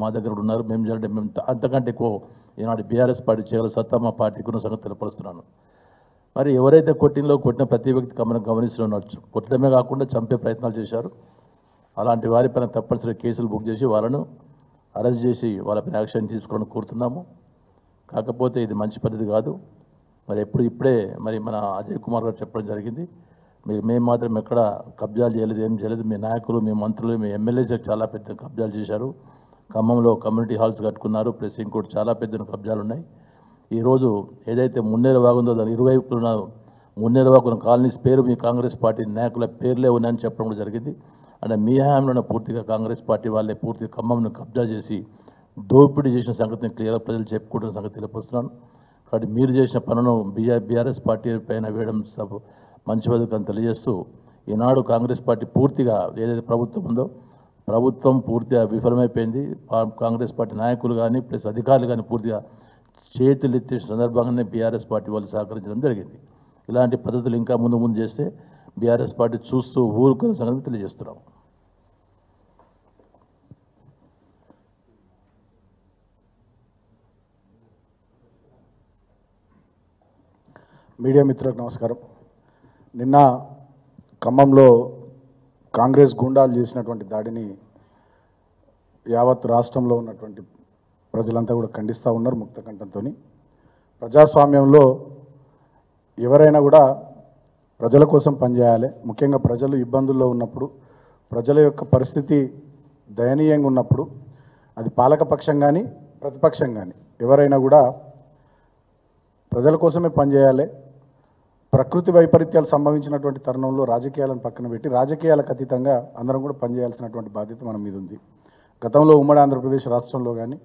మా దగ్గర ఉన్నారు. మేము అంతకంటే ఎక్కువ ఈనాడు బీఆర్ఎస్ పార్టీ చేయగల సత్తా మా పార్టీకి ఉన్న సంగతి తెలియపరుస్తున్నాను. మరి ఎవరైతే కొట్టిన ప్రతి వ్యక్తి గమనిస్తూ కొట్టడమే కాకుండా చంపే ప్రయత్నాలు చేశారు. అలాంటి వారిపైన తప్పనిసరిగా కేసులు బుక్ చేసి వాళ్ళను అరెస్ట్ చేసి వాళ్ళపైన యాక్షన్ తీసుకోవాలని కోరుతున్నాము. కాకపోతే ఇది మంచి పద్ధతి కాదు. మరి ఇప్పుడే మరి మన అజయ్ కుమార్ గారు చెప్పడం జరిగింది. మేము మాత్రం ఎక్కడ కబ్జాలు చేయలేదు, ఏం చేయలేదు. మీ నాయకులు, మీ మంత్రులు, మీ ఎమ్మెల్యేస్ చాలా పెద్ద కబ్జాలు చేశారు. ఖమ్మంలో కమ్యూనిటీ హాల్స్ కట్టుకున్నారు, ప్లస్ ఇంకోటి చాలా పెద్ద కబ్జాలు ఉన్నాయి. ఈరోజు ఏదైతే మున్నేరు వాగుందో దాని ఇరువైపున మున్నేరు వాగున కాలనీస్ పేరు మీ కాంగ్రెస్ పార్టీ నాయకుల పేర్లే ఉన్నాయని చెప్పడం కూడా జరిగింది. అంటే మీ హయాంలోనే పూర్తిగా కాంగ్రెస్ పార్టీ వాళ్ళే పూర్తిగా ఖమ్మంను కబ్జా చేసి దోపిడీ చేసిన సంగతిని క్లియర్గా ప్రజలు చెప్పుకుంటున్న సంగతి తెలియపరుస్తున్నాను. కాబట్టి మీరు చేసిన పనులను బీఆర్ఎస్ పార్టీ పైన వేయడం మంచి పద్ధతిని తెలియజేస్తూ, ఈనాడు కాంగ్రెస్ పార్టీ పూర్తిగా ఏదైతే ప్రభుత్వం ఉందో ప్రభుత్వం పూర్తిగా విఫలమైపోయింది. కాంగ్రెస్ పార్టీ నాయకులు కానీ ప్లస్ అధికారులు కానీ పూర్తిగా చేతులు ఎత్తేసిన సందర్భంగానే బీఆర్ఎస్ పార్టీ వాళ్ళు సహకరించడం జరిగింది. ఇలాంటి పద్ధతులు ఇంకా ముందు చేస్తే బీఆర్ఎస్ పార్టీ చూస్తూ ఊరుకునే సంగతి తెలియజేస్తున్నాం. మీడియా మిత్రులకు నమస్కారం. నిన్న ఖమ్మంలో కాంగ్రెస్ గూండాలు చేసినటువంటి దాడిని యావత్ రాష్ట్రంలో ఉన్నటువంటి ప్రజలంతా కూడా ఖండిస్తూ ఉన్నారు ముక్తకంఠంతో. ప్రజాస్వామ్యంలో ఎవరైనా కూడా ప్రజల కోసం పనిచేయాలి. ముఖ్యంగా ప్రజలు ఇబ్బందుల్లో ఉన్నప్పుడు, ప్రజల యొక్క పరిస్థితి దయనీయంగా ఉన్నప్పుడు, అది పాలకపక్షం కానీ ప్రతిపక్షం కానీ ఎవరైనా కూడా ప్రజల కోసమే పనిచేయాలి. ప్రకృతి వైపరీత్యాలు సంభవించినటువంటి తరుణంలో రాజకీయాలను పక్కన పెట్టి రాజకీయాలకు అతీతంగా అందరం కూడా పనిచేయాల్సినటువంటి బాధ్యత మన మీద ఉంది. గతంలో ఉమ్మడి ఆంధ్రప్రదేశ్ రాష్ట్రంలో కానీ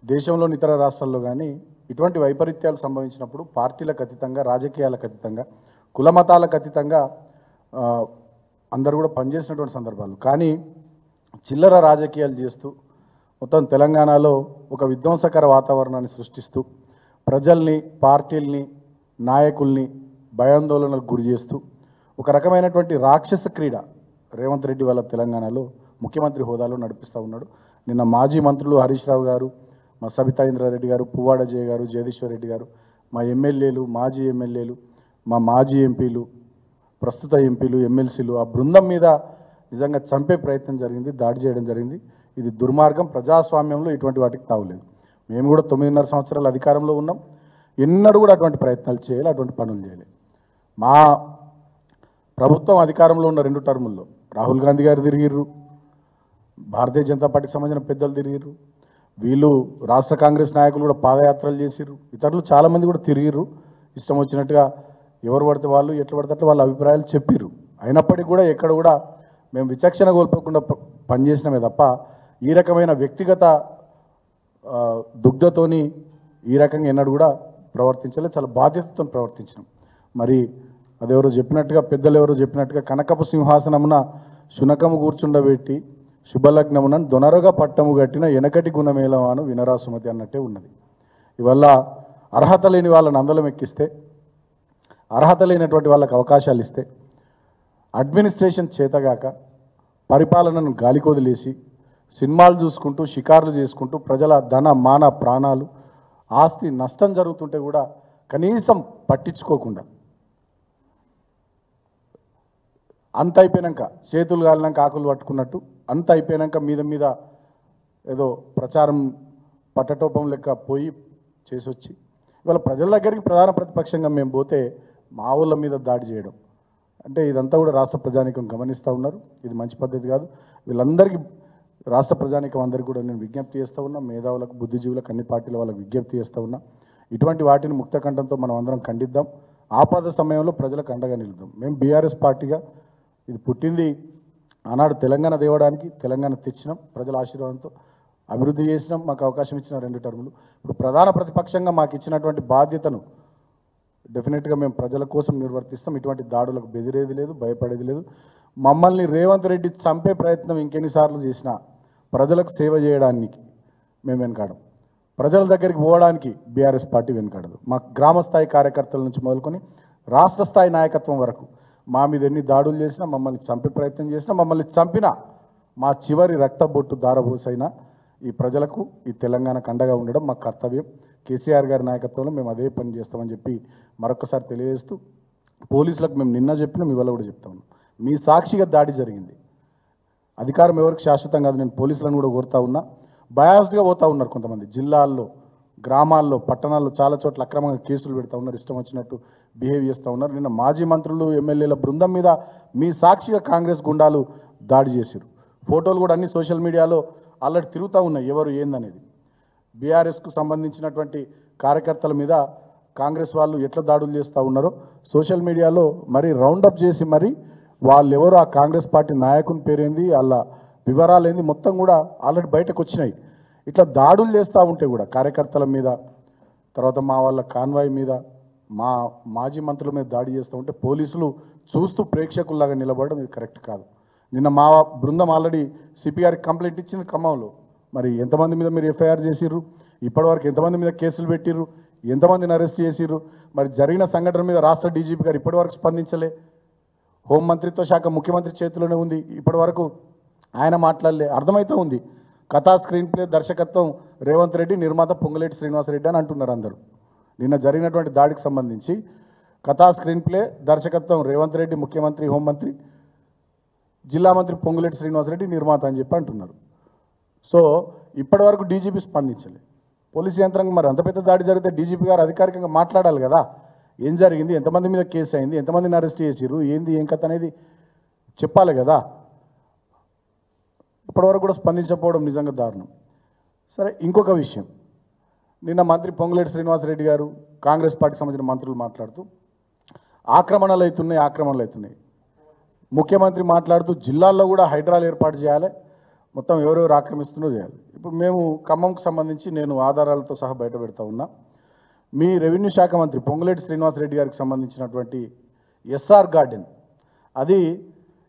దేశంలోని ఇతర రాష్ట్రాల్లో కానీ ఇటువంటి వైపరీత్యాలు సంభవించినప్పుడు పార్టీలకు అతీతంగా, రాజకీయాలకు అతీతంగా, కుల మతాలకు అతీతంగా అందరూ కూడా పనిచేసినటువంటి సందర్భాలు. కానీ చిల్లర రాజకీయాలు చేస్తూ మొత్తం తెలంగాణలో ఒక విధ్వంసకర వాతావరణాన్ని సృష్టిస్తూ ప్రజల్ని, పార్టీల్ని, నాయకుల్ని భయాందోళనలకు గురి చేస్తూ ఒక రకమైనటువంటి రాక్షస క్రీడ రేవంత్ రెడ్డి వాళ్ళ తెలంగాణలో ముఖ్యమంత్రి హోదాలో నడిపిస్తూ ఉన్నాడు. నిన్న మాజీ మంత్రులు హరీష్ రావు గారు, మా సబితా ఇంద్రారెడ్డి గారు, పువ్వాడ అజయ్ గారు, జగదీశ్వర్ రెడ్డి గారు, మా ఎమ్మెల్యేలు, మాజీ ఎమ్మెల్యేలు, మా మాజీ ఎంపీలు, ప్రస్తుత ఎంపీలు, ఎమ్మెల్సీలు ఆ బృందం మీద నిజంగా చంపే ప్రయత్నం జరిగింది, దాడి చేయడం జరిగింది. ఇది దుర్మార్గం. ప్రజాస్వామ్యంలో ఇటువంటి వాటికి తావులేదు. మేము కూడా 9.5 సంవత్సరాలు అధికారంలో ఉన్నాం. ఎన్నడూ కూడా అటువంటి ప్రయత్నాలు చేయాలి, అటువంటి పనులు చేయాలి. మా ప్రభుత్వం అధికారంలో ఉన్న 2 టర్ముల్లో రాహుల్ గాంధీ గారు తిరిగిర్రు, భారతీయ జనతా పార్టీకి సంబంధించిన పెద్దలు తిరిగిర్రు, వీళ్ళు రాష్ట్ర కాంగ్రెస్ నాయకులు కూడా పాదయాత్రలు చేసిర్రు, ఇతరులు చాలామంది కూడా తిరిగిర్రు. ఇష్టం వచ్చినట్టుగా ఎవరు పడితే వాళ్ళు, ఎట్లా పడితే అట్లా వాళ్ళ అభిప్రాయాలు చెప్పిర్రు. అయినప్పటికీ కూడా ఎక్కడ కూడా మేము విచక్షణ కోల్పోకుండా పనిచేసినమే తప్ప ఈ రకమైన వ్యక్తిగత దుగ్ధతోని ఈ రకంగా ఎన్నడూ కూడా ప్రవర్తించలేదు. చాలా బాధ్యతతో ప్రవర్తించినాం. మరి అదెవరో చెప్పినట్టుగా, పెద్దలు ఎవరో చెప్పినట్టుగా కనకపు సింహాసనమున శునకము కూర్చుండబెట్టి శుభలగ్నమున దొనరగా పట్టము కట్టిన వెనకటి గుణమేలవాను వినరాసుమతి అన్నట్టే ఉన్నది. ఇవల్ల అర్హత లేని వాళ్ళని అందలం ఎక్కిస్తే, అర్హత లేనటువంటి వాళ్ళకి అవకాశాలు ఇస్తే, అడ్మినిస్ట్రేషన్ చేతగాక పరిపాలనను గాలికొదిలేసి సినిమాలు చూసుకుంటూ, షికార్లు చేసుకుంటూ ప్రజల ధన, మాన, ప్రాణాలు, ఆస్తి నష్టం జరుగుతుంటే కూడా కనీసం పట్టించుకోకుండా అంత అయిపోయాక చేతులు కాలినాక ఆకులు పట్టుకున్నట్టు అంత అయిపోయాక మీద ఏదో ప్రచారం పట్టటోపం లెక్క పోయి చేసి వచ్చి ఇవాళ ప్రజల దగ్గరికి ప్రధాన ప్రతిపక్షంగా మేము పోతే మా ఊళ్ళ మీద దాడి చేయడం అంటే ఇదంతా కూడా రాష్ట్ర ప్రజానీకం గమనిస్తూ ఉన్నారు. ఇది మంచి పద్ధతి కాదు. వీళ్ళందరికీ రాష్ట్ర ప్రజానీకం అందరికీ కూడా నేను విజ్ఞప్తి చేస్తూ ఉన్నా, మేధావులకు, బుద్ధిజీవులకు, అన్ని పార్టీల వాళ్ళకి విజ్ఞప్తి చేస్తూ ఉన్నా. ఇటువంటి వాటిని ముక్తకంఠంతో మనం అందరం ఖండిద్దాం. ఆపద సమయంలో ప్రజలకు అండగా నిలుద్దాం. మేము బీఆర్ఎస్ పార్టీగా ఇది పుట్టింది ఆనాడు తెలంగాణ తేవడానికి, తెలంగాణ తెచ్చినాం, ప్రజల ఆశీర్వాదంతో అభివృద్ధి చేసినాం, మాకు అవకాశం ఇచ్చిన 2 టర్ములు. ఇప్పుడు ప్రధాన ప్రతిపక్షంగా మాకు ఇచ్చినటువంటి బాధ్యతను డెఫినెట్గా మేము ప్రజల కోసం నిర్వర్తిస్తాం. ఇటువంటి దాడులకు బెదిరేది లేదు, భయపడేది లేదు. మమ్మల్ని రేవంత్ రెడ్డి చంపే ప్రయత్నం ఇంకెన్నిసార్లు చేసినా ప్రజలకు సేవ చేయడానికి మేము వెనకాడం. ప్రజల దగ్గరికి పోవడానికి బీఆర్ఎస్ పార్టీ వెనకాడదు. మా గ్రామ స్థాయి కార్యకర్తల నుంచి మొదలుకొని రాష్ట్ర స్థాయి నాయకత్వం వరకు మా మీద ఎన్ని దాడులు చేసినా, మమ్మల్ని చంపే ప్రయత్నం చేసినా, మమ్మల్ని చంపినా, మా చివరి రక్తబొట్టు దారబోసైనా ఈ ప్రజలకు ఈ తెలంగాణకు అండగా ఉండడం మా కర్తవ్యం. కేసీఆర్ గారి నాయకత్వంలో మేము అదే పని చేస్తామని చెప్పి మరొకసారి తెలియజేస్తూ, పోలీసులకు మేము నిన్న చెప్పినాం, ఇవాళ కూడా చెప్తా ఉన్నాం. మీ సాక్షిగా దాడి జరిగింది. అధికారం ఎవరికి శాశ్వతం కాదు. నేను పోలీసులను కూడా కోరుతా ఉన్నా. బయాస్డ్గా పోతూ ఉన్నారు కొంతమంది. జిల్లాల్లో, గ్రామాల్లో, పట్టణాల్లో చాలా చోట్ల అక్రమంగా కేసులు పెడతా ఉన్నారు, ఇష్టం వచ్చినట్టు బిహేవ్ చేస్తూ ఉన్నారు. నిన్న మాజీ మంత్రులు, ఎమ్మెల్యేల బృందం మీద మీ సాక్షిగా కాంగ్రెస్ గుండాలు దాడి చేశారు. ఫోటోలు కూడా అన్ని సోషల్ మీడియాలో ఆల్రెడీ తిరుగుతూ ఉన్నాయి, ఎవరు ఏందనేది. బీఆర్ఎస్కు సంబంధించినటువంటి కార్యకర్తల మీద కాంగ్రెస్ వాళ్ళు ఎట్లా దాడులు చేస్తూ ఉన్నారో సోషల్ మీడియాలో మరి రౌండప్ చేసి మరి వాళ్ళు ఎవరు, ఆ కాంగ్రెస్ పార్టీ నాయకుని పేరేంది, వాళ్ళ వివరాలు ఏంది మొత్తం కూడా ఆల్రెడీ బయటకు వచ్చినాయి. ఇట్లా దాడులు చేస్తూ ఉంటే కూడా కార్యకర్తల మీద, తర్వాత మా వాళ్ళ కాన్వాయ్ మీద, మా మాజీ మంత్రుల మీద దాడి చేస్తూ ఉంటే పోలీసులు చూస్తూ ప్రేక్షకుల్లాగా నిలబడడం ఇది కరెక్ట్ కాదు. నిన్న మా బృందం ఆల్రెడీ సిపిఆర్కి కంప్లైంట్ ఇచ్చింది ఖమ్మంలో. మరి ఎంతమంది మీద మీరు ఎఫ్ఐఆర్ చేసిర్రు, ఇప్పటివరకు ఎంతమంది మీద కేసులు పెట్టిర్రు, ఎంతమందిని అరెస్ట్ చేసిర్రు, మరి జరిగిన సంఘటన మీద రాష్ట్ర డీజీపీ గారు ఇప్పటివరకు స్పందించలే. హోంమంత్రిత్వ శాఖ ముఖ్యమంత్రి చేతిలోనే ఉంది, ఇప్పటివరకు ఆయన మాట్లాడలే. అర్థమవుతూ ఉంది కథా స్క్రీన్ ప్లే దర్శకత్వం రేవంత్ రెడ్డి, నిర్మాత పొంగులేటి శ్రీనివాసరెడ్డి అని అంటున్నారు అందరూ. నిన్న జరిగినటువంటి దాడికి సంబంధించి కథా స్క్రీన్ ప్లే దర్శకత్వం రేవంత్ రెడ్డి, ముఖ్యమంత్రి, హోంమంత్రి, జిల్లా మంత్రి పొంగులేటి శ్రీనివాసరెడ్డి నిర్మాత అని చెప్పి అంటున్నారు. సో ఇప్పటివరకు డీజీపీ స్పందించలే. పోలీసు యంత్రాంగం మరి అంత పెద్ద దాడి జరిగితే డీజీపీ గారు అధికారికంగా మాట్లాడాలి కదా. ఏం జరిగింది, ఎంతమంది మీద కేసు అయింది, ఎంతమందిని అరెస్ట్ చేసిర్రు, ఏంది ఏం కథ అనేది చెప్పాలి కదా. ఇప్పటివరకు కూడా స్పందించకపోవడం నిజంగా దారుణం. సరే, ఇంకొక విషయం, నిన్న మంత్రి పొంగులేటి శ్రీనివాసరెడ్డి గారు కాంగ్రెస్ పార్టీకి సంబంధించిన మంత్రులు మాట్లాడుతూ ఆక్రమణలు అవుతున్నాయి. ముఖ్యమంత్రి మాట్లాడుతూ జిల్లాల్లో కూడా హైడ్రాలు ఏర్పాటు చేయాలి, మొత్తం ఎవరెవరు ఆక్రమిస్తున్నారో చేయాలి. ఇప్పుడు మేము ఖమ్మంకు సంబంధించి నేను ఆధారాలతో సహా బయట పెడతా ఉన్నా. మీ రెవెన్యూ శాఖ మంత్రి పొంగులేటి శ్రీనివాసరెడ్డి గారికి సంబంధించినటువంటి ఎస్ఆర్ గార్డెన్, అది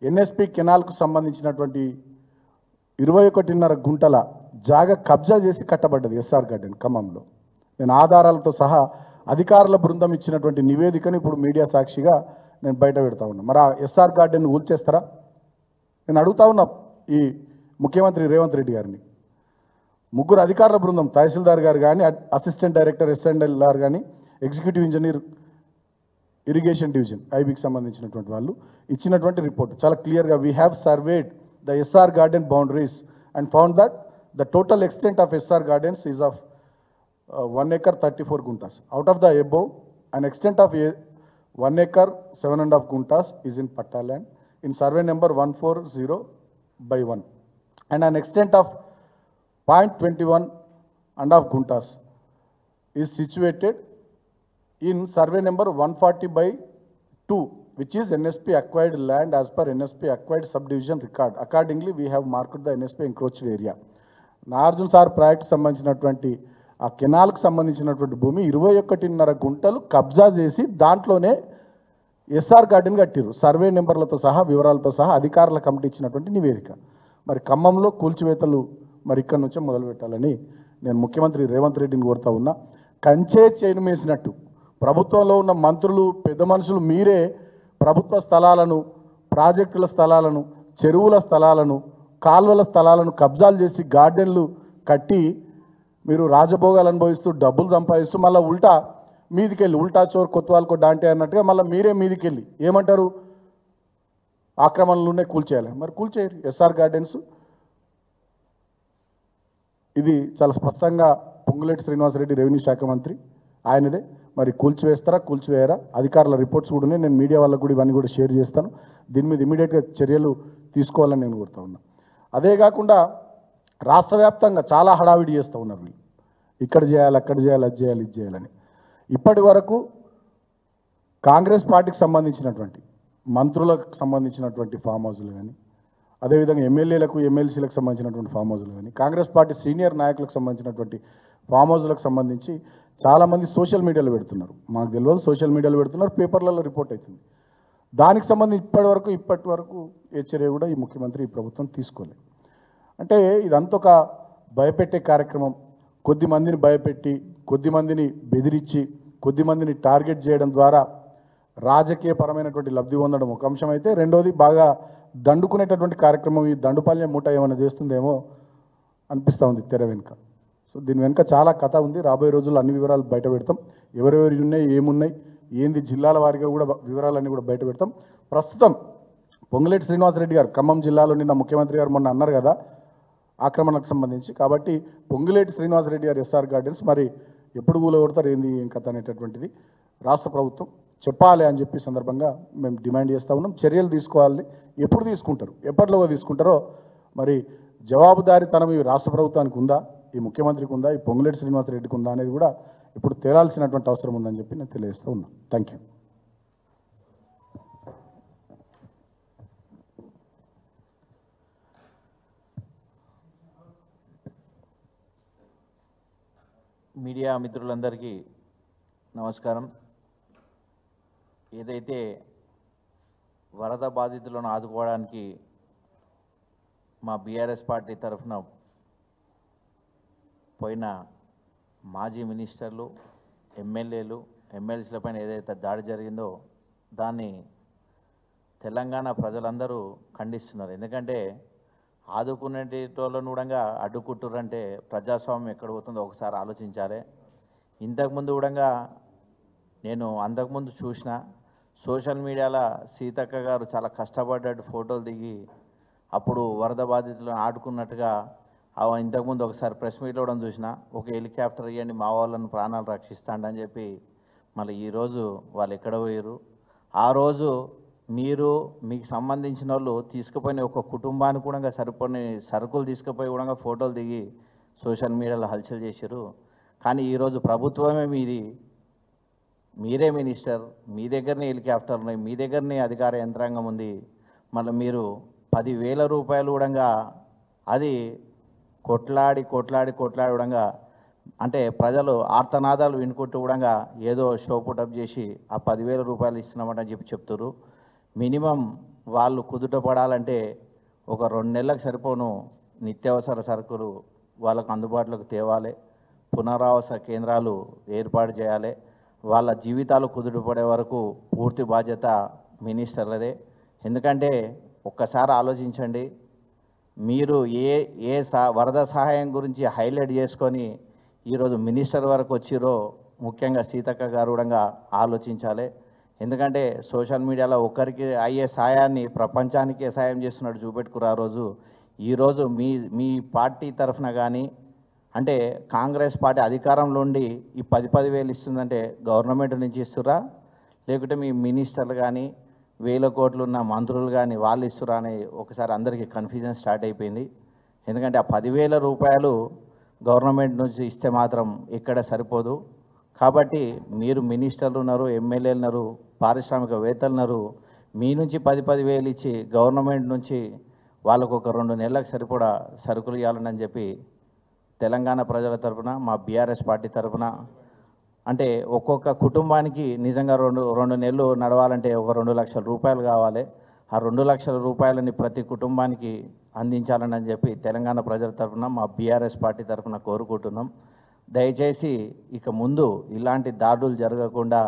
ఎన్ఎస్పి కెనాల్కు సంబంధించినటువంటి 21.5 గుంటల జాగా కబ్జా చేసి కట్టబడ్డది ఎస్ఆర్ గార్డెన్ ఖమ్మంలో. నేను ఆధారాలతో సహా అధికారుల బృందం ఇచ్చినటువంటి నివేదికను ఇప్పుడు మీడియా సాక్షిగా నేను బయట పెడతా ఉన్నా. మరి ఆ ఎస్ఆర్ గార్డెన్ కూల్చేస్తారా? నేను అడుగుతా ఉన్నా ఈ ముఖ్యమంత్రి రేవంత్ రెడ్డి గారిని. ముగ్గురు అధికారుల బృందం, తహసీల్దార్ గారు కానీ, అసిస్టెంట్ డైరెక్టర్ ఎస్ఎండ్ఎల్ఆర్ కానీ, ఎగ్జిక్యూటివ్ ఇంజనీర్ ఇరిగేషన్ డివిజన్ ఐబీకి సంబంధించినటువంటి వాళ్ళు ఇచ్చినటువంటి రిపోర్ట్ చాలా క్లియర్గా, we have surveyed the SR garden boundaries and found that the total extent of SR gardens is of 1 acre 34 guntas. Out of the above, an extent of 1 acre 7.5 guntas is in patta land in survey number 140/1, and an extent of 0.21.5 guntas is situated in survey number 140/2, which is NSP acquired land as per NSP acquired subdivision record. Accordingly, we have marked the NSP encroached area. Nagarjuna sir project సంబంధించినటువంటి ఆ కెనాల్కి సంబంధించినటువంటి భూమి 21.5 గుంటలు కబ్జా చేసి దాంట్లోనే SR garden కట్టిరు, survey నెంబర్లతో సహా వివరాలతో సహా అధికారుల కమిటీ ఇచ్చినటువంటి నివేదిక. మరి ఖమ్మంలో కూల్చివేతలు మరి ఇక్కడ నుంచే మొదలు పెట్టాలని నేను ముఖ్యమంత్రి రేవంత్ రెడ్డిని కోరుతా ఉన్నా. కంచే చేను మేసినట్టు ప్రభుత్వంలో ఉన్న మంత్రులు, పెద్ద మనుషులు మీరే ప్రభుత్వ స్థలాలను, ప్రాజెక్టుల స్థలాలను, చెరువుల స్థలాలను, కాల్వల స్థలాలను కబ్జాలు చేసి గార్డెన్లు కట్టి మీరు రాజభోగాలు అనుభవిస్తూ డబ్బులు సంపాదిస్తూ మళ్ళీ ఉల్టా చోర్ కొత్వాల్కో డాంటే అన్నట్టుగా మళ్ళీ మీరే మీదికెళ్ళి ఏమంటారు, ఆక్రమణలునే కూల్చేయాలి. మరి కూల్చేయరు ఎస్ఆర్ గార్డెన్స్. ఇది చాలా స్పష్టంగా పొంగులేటి శ్రీనివాసరెడ్డి రెవెన్యూ శాఖ మంత్రి ఆయనదే. మరి కూల్చివేస్తారా, కూల్చివేయరా, అధికారుల రిపోర్ట్స్ కూడా ఉన్నాయి. నేను మీడియా వాళ్ళకు కూడా ఇవన్నీ కూడా షేర్ చేస్తాను. దీని మీద ఇమీడియట్గా చర్యలు తీసుకోవాలని నేను కోరుతా ఉన్నా. అదే కాకుండా రాష్ట్ర వ్యాప్తంగా చాలా హడావిడి చేస్తూ ఉన్నారు వీళ్ళు, ఇక్కడ చేయాలి, అక్కడ చేయాలి, అది చేయాలి, ఇది చేయాలని. ఇప్పటి వరకు కాంగ్రెస్ పార్టీకి సంబంధించినటువంటి మంత్రులకు సంబంధించినటువంటి ఫామ్ హౌస్లు కానీ, అదేవిధంగా ఎమ్మెల్యేలకు, ఎమ్మెల్సీలకు సంబంధించినటువంటి ఫామ్ హౌస్లు కానీ, కాంగ్రెస్ పార్టీ సీనియర్ నాయకులకు సంబంధించినటువంటి ఫామ్ హౌస్లకు సంబంధించి చాలామంది సోషల్ మీడియాలో పెడుతున్నారు. మాకు తెలియదు, సోషల్ మీడియాలో పెడుతున్నారు, పేపర్లలో రిపోర్ట్ అవుతుంది. దానికి సంబంధించి ఇప్పటి వరకు ఏ చర్య కూడా ఈ ముఖ్యమంత్రి, ఈ ప్రభుత్వం తీసుకోలేదు. అంటే ఇదంతా ఒక భయపెట్టే కార్యక్రమం. కొద్ది మందిని భయపెట్టి, కొద్ది మందిని బెదిరించి, కొద్ది మందిని టార్గెట్ చేయడం ద్వారా రాజకీయపరమైనటువంటి లబ్ధి పొందడం ఒక అంశం అయితే, రెండోది బాగా దండుకునేటటువంటి కార్యక్రమం. ఈ దండుపాల్యం మూట ఏమైనా చేస్తుందేమో అనిపిస్తూ ఉంది తెర వెనుక. సో దీని వెనుక చాలా కథ ఉంది. రాబోయే రోజుల్లో అన్ని వివరాలు బయట పెడతాం. ఎవరెవరి ఉన్నాయి, ఏమున్నాయి, ఏంది జిల్లాల వారిగా కూడా వివరాలన్నీ కూడా బయట పెడతాం. ప్రస్తుతం పొంగులేటి శ్రీనివాసరెడ్డి గారు ఖమ్మం జిల్లాలో నిన్న ముఖ్యమంత్రి గారు మొన్న అన్నారు కదా ఆక్రమణకు సంబంధించి. కాబట్టి పొంగులేటి శ్రీనివాసరెడ్డి గారు ఎస్ఆర్ గార్డెన్స్ మరి ఎప్పుడు కూలగొడతారు, ఏంది ఏం కథ అనేటటువంటిది రాష్ట్ర ప్రభుత్వం చెప్పాలి అని చెప్పి సందర్భంగా మేము డిమాండ్ చేస్తూ ఉన్నాం. చర్యలు తీసుకోవాలి. ఎప్పుడు తీసుకుంటారు, ఎప్పటిలోగా తీసుకుంటారో మరి జవాబుదారీతనం ఈ రాష్ట్ర ప్రభుత్వానికి ఉందా, ఈ ముఖ్యమంత్రికి ఉందా, ఈ పొంగులేటి శ్రీనివాసరెడ్డికి ఉందా అనేది కూడా ఇప్పుడు తేలాల్సినటువంటి అవసరం ఉందని చెప్పి నేను తెలియజేస్తూ ఉన్నా. Thank you. మీడియా మిత్రులందరికీ నమస్కారం. ఏదైతే వరద బాధితులను ఆదుకోవడానికి మా బీఆర్ఎస్ పార్టీ తరఫున పోయిన మాజీ మినిస్టర్లు, ఎమ్మెల్యేలు, ఎమ్మెల్సీలపైన ఏదైతే దాడి జరిగిందో దాన్ని తెలంగాణ ప్రజలందరూ ఖండిస్తున్నారు. ఎందుకంటే ఆదుకునేటోళ్ళను కూడా అడ్డుకుంటుర్రంటే ప్రజాస్వామ్యం ఎక్కడ పోతుందో ఒకసారి ఆలోచించాలి. ఇంతకుముందు కూడా నేను అంతకుముందు చూసిన సోషల్ మీడియాలో సీతక్క గారు చాలా కష్టపడ్డట్టు ఫోటోలు దిగి అప్పుడు వరద బాధితులను ఆడుకున్నట్టుగా ఇంతకుముందు ఒకసారి ప్రెస్ మీట్లో కూడా చూసిన. ఒక హెలికాప్టర్ ఇవ్వండి మా వాళ్ళను ప్రాణాలు రక్షిస్తాడని చెప్పి మళ్ళీ ఈరోజు వాళ్ళు ఎక్కడ పోయారు. ఆ రోజు మీకు సంబంధించిన వాళ్ళు తీసుకుపోయిన ఒక కుటుంబానికి కూడా సరిపోని సరుకులు తీసుకుపోయి కూడా ఫోటోలు దిగి సోషల్ మీడియాలో హల్చల్ చేశారు. కానీ ఈరోజు ప్రభుత్వమే మీది, మీరే మినిస్టర్, మీ దగ్గరనే హెలికాప్టర్ ఉన్నాయి, మీ దగ్గరనే అధికార యంత్రాంగం ఉంది. మళ్ళీ మీరు 10,000 రూపాయలు కూడా అది కొట్లాడి కూడా అంటే ప్రజలు ఆర్తనాదాలు వినుకుంటూ కూడా ఏదో షో పుటప్ చేసి ఆ 10,000 రూపాయలు ఇస్తున్నామని చెప్తారు. మినిమం వాళ్ళు కుదుట పడాలంటే ఒక 2 నెలలకు సరిపోను నిత్యావసర సరుకులు వాళ్ళకు అందుబాటులోకి తేవాలి. పునరావాస కేంద్రాలు ఏర్పాటు చేయాలి. వాళ్ళ జీవితాలు కుదుటపడే వరకు పూర్తి బాధ్యత మినిస్టర్లదే. ఎందుకంటే ఒక్కసారి ఆలోచించండి, మీరు వరద సహాయం గురించి హైలైట్ చేసుకొని ఈరోజు మినిస్టర్ వరకు వచ్చిరో ముఖ్యంగా సీతక్క గారు కూడా ఆలోచించాలి. ఎందుకంటే సోషల్ మీడియాలో ఒకరికి అయ్యే సాయాన్ని ప్రపంచానికే సాయం చేస్తున్నట్టు చూపెట్టుకురు. ఆ రోజు ఈరోజు మీ పార్టీ తరఫున కానీ అంటే కాంగ్రెస్ పార్టీ అధికారంలో ఉండి ఈ 10,000 ఇస్తుందంటే గవర్నమెంట్ నుంచి ఇస్తురా, లేకుంటే మీ మినిస్టర్లు కానీ 1,000 కోట్లు ఉన్న మంత్రులు కానీ వాళ్ళు ఇస్తురా అని ఒకసారి అందరికీ కన్ఫ్యూజన్ స్టార్ట్ అయిపోయింది. ఎందుకంటే ఆ 10,000 రూపాయలు గవర్నమెంట్ నుంచి ఇస్తే మాత్రం ఎక్కడ సరిపోదు. కాబట్టి మీరు మినిస్టర్లు ఉన్నారు, ఎమ్మెల్యేలు ఉన్నారు, పారిశ్రామికవేత్తలు ఉన్నారు, మీ నుంచి 10,000 ఇచ్చి గవర్నమెంట్ నుంచి వాళ్ళకు ఒక 2 నెలలకు సరిపడా సరుకులు ఇవ్వాలని చెప్పి తెలంగాణ ప్రజల తరఫున మా బీఆర్ఎస్ పార్టీ తరఫున అంటే ఒక్కొక్క కుటుంబానికి నిజంగా 2 నెలలు నడవాలంటే ఒక 2 లక్షల రూపాయలు కావాలి. ఆ 2 లక్షల రూపాయలని ప్రతి కుటుంబానికి అందించాలని చెప్పి తెలంగాణ ప్రజల తరఫున మా బీఆర్ఎస్ పార్టీ తరఫున కోరుకుంటున్నాం. దయచేసి ఇక ముందు ఇలాంటి దాడులు జరగకుండా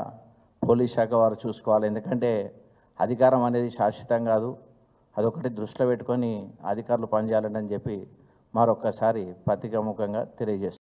పోలీస్ శాఖ వారు చూసుకోవాలి. ఎందుకంటే అధికారం అనేది శాశ్వతం కాదు, అదొకటి దృష్టిలో పెట్టుకొని అధికారులు పనిచేయాలని చెప్పి మరొక్కసారి ప్రతిముఖంగా తెలియజేస్తున్నాం.